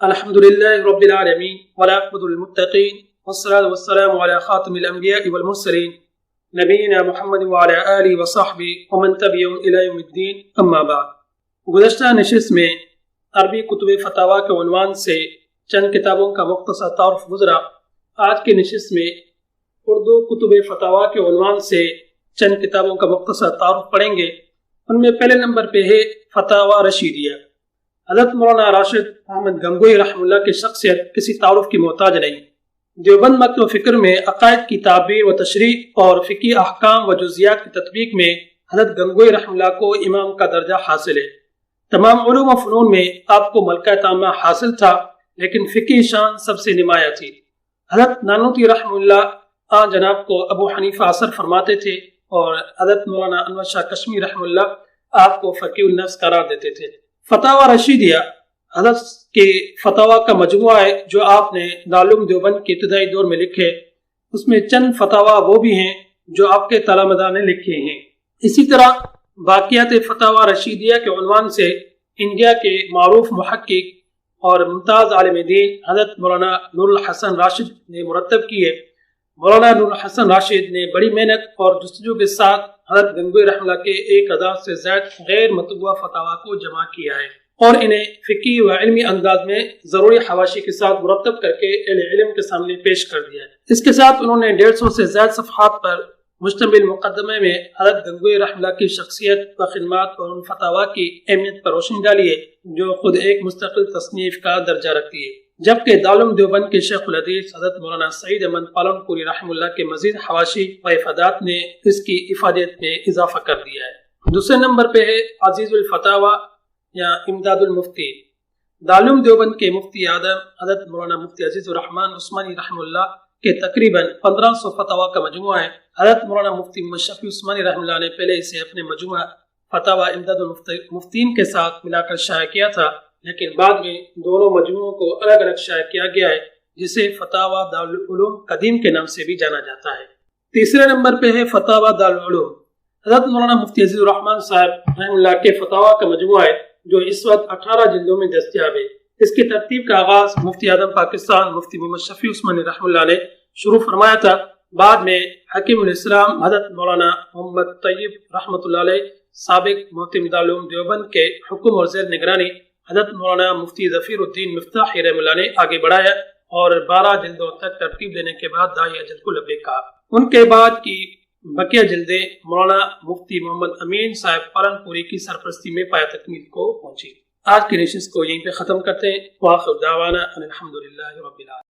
الحمد للہ رب العالمین والعاقبۃ للمتقین والصلاۃ والسلام علی خاتم الانبیاء والمرسلین نبینا محمد وعلی آلہ وصحبہ ومن تبعہم الی یوم الدین اما بعد۔ گزشتہ نشست میں عربی کتب فتاویٰ کے عنوان سے چند کتابوں کا مختصر تعارف گزرا۔ آج کی نشست میں اردو کتب فتاویٰ کے عنوان سے چند کتابوں کا مختصر تعارف پڑھیں گے۔ ان میں پہلے نمبر پہ ہے فتاویٰ رشیدیہ۔ حضرت مولانا راشد احمد گنگوئی رحمہ اللہ کی شخصیت کسی تعارف کی محتاج نہیں۔ دیوبند مکتب فکر میں عقائد کی تعبیر و تشریح اور فقہی احکام و جزیات کی تطبیق میں حضرت گنگوئی رحمہ اللہ کو امام کا درجہ حاصل ہے۔ تمام علوم و فنون میں آپ کو ملکہ تامہ حاصل تھا، لیکن فقہی شان سب سے نمایاں تھی۔ حضرت نانوتوی رحمہ اللہ آن جناب کو ابو حنیفہ اثر فرماتے تھے اور حضرت مولانا انور شاہ کشمیری رحمہ اللہ آپ کو فقیہ النفس قرار دیتے تھے۔ فتاویٰ رشیدیہ حضرت کے فتاویٰ کا مجموعہ ہے جو آپ نے دارالعلوم دیوبند کے ابتدائی دور میں لکھے۔ اس میں چند فتاویٰ وہ بھی ہیں جو آپ کے تلامذہ نے لکھے ہیں۔ اسی طرح باقیات فتاویٰ رشیدیہ کے عنوان سے انڈیا کے معروف محقق اور ممتاز عالم دین حضرت مولانا نور الحسن راشد نے مرتب کیے۔ مولانا نور الحسن راشد نے بڑی محنت اور جستجو کے ساتھ حضرت گنگوئی رحمہ اللہ کے 1000 سے زائد غیر مطبوعہ فتاویٰ کو جمع کیا ہے اور انہیں فقہی و علمی انداز میں ضروری حواشی کے ساتھ مرتب کر کے اہل علم کے سامنے پیش کر دیا ہے۔ اس کے ساتھ انہوں نے 150 سے زائد صفحات پر مشتمل مقدمے میں حضرت گنگوئی رحمہ اللہ کی شخصیت و خدمات اور ان فتاویٰ کی اہمیت پر روشنی ڈالی ہے جو خود ایک مستقل تصنیف کا درجہ رکھتی ہے، جبکہ دارالعلوم دیوبند کے شیخ الحدیث حضرت مولانا سعید احمد پالن پوری رحمہ اللہ کے مزید حواشی و افادات نے اس کی افادیت میں اضافہ کر دیا ہے۔ دوسرے نمبر پہ ہے عزیز الفتاویٰ یا امداد المفتی۔ دارالعلوم دیوبند کے مفتی اعظم حضرت مولانا مفتی عزیز الرحمن عثمانی رحمہ اللہ کے تقریباً 1500 فتاویٰ کا مجموعہ ہے۔ حضرت مولانا مفتی محمد شفیع عثمانی رحمہ اللہ نے پہلے اسے اپنے مجموعہ فتاویٰ امداد المفتین کے ساتھ ملا کر شائع کیا تھا، لیکن بعد میں دونوں مجموعوں کو الگ الگ شائع کیا گیا ہے، جسے فتاویٰ دارالعلوم قدیم کے نام سے بھی جانا جاتا ہے۔ تیسرے نمبر پہ ہے فتاویٰ دارالعلوم۔ حضرت مولانا مفتی عزیز الرحمن صاحب رحمہ اللہ کے فتاویٰ کا مجموعہ ہے جو اس وقت 18 جلدوں میں دستیاب ہے۔ اس کی ترتیب کا آغاز مفتی اعظم پاکستان مفتی محمد شفیع عثمانی رحمہ اللہ نے شروع فرمایا تھا۔ بعد میں حکیم الاسلام حضرت مولانا محمد طیب رحمۃ اللہ علیہ سابق محتم دارالعلوم دیوبند کے حکم اور زیر نگرانی حضرت مولانا مفتی ظفیر الدین مفتاحی رحمہ اللہ نے آگے بڑھایا اور 12 جلدوں تک ترتیب دینے کے بعد داعی اجل کو لبیک کہا۔ ان کے بعد کی بقیہ جلدیں مولانا مفتی محمد امین صاحب پالن پوری کی سرپرستی میں پایہ تکمیل کو پہنچی۔ آج کی نشست کو یہیں پہ ختم کرتے ہیں۔ وآخر دعوانا ان الحمد للہ رب العالمین۔